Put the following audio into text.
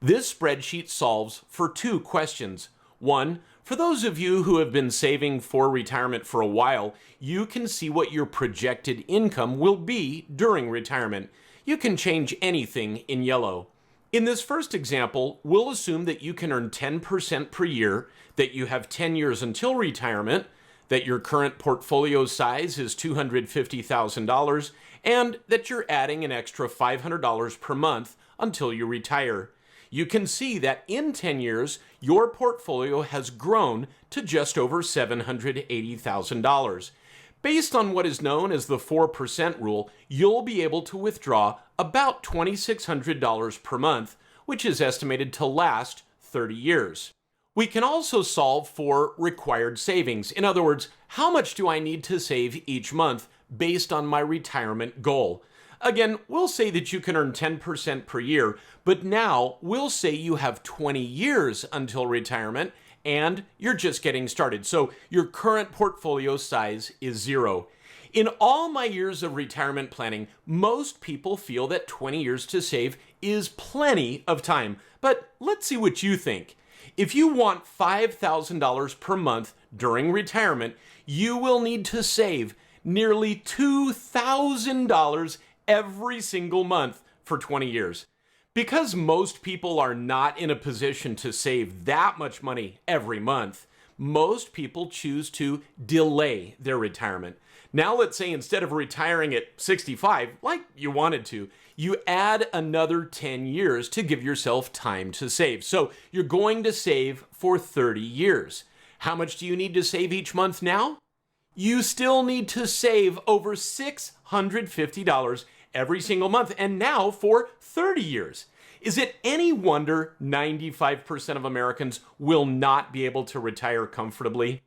This spreadsheet solves for two questions. One, for those of you who have been saving for retirement for a while, you can see what your projected income will be during retirement. You can change anything in yellow. In this first example, we'll assume that you can earn 10% per year, that you have 10 years until retirement, that your current portfolio size is $250,000, and that you're adding an extra $500 per month until you retire. You can see that in 10 years, your portfolio has grown to just over $780,000. Based on what is known as the 4% rule, you'll be able to withdraw about $2,600 per month, which is estimated to last 30 years. We can also solve for required savings. In other words, how much do I need to save each month based on my retirement goal? Again, we'll say that you can earn 10% per year, but now we'll say you have 20 years until retirement and you're just getting started. So your current portfolio size is 0. In all my years of retirement planning, most people feel that 20 years to save is plenty of time. But let's see what you think. If you want $5,000 per month during retirement, you will need to save nearly $2,000 every single month for 20 years. Because most people are not in a position to save that much money every month, most people choose to delay their retirement. Now let's say instead of retiring at 65, like you wanted to, you add another 10 years to give yourself time to save. So you're going to save for 30 years. How much do you need to save each month now? You still need to save over $650 every single month, and now for 30 years. Is it any wonder 95% of Americans will not be able to retire comfortably?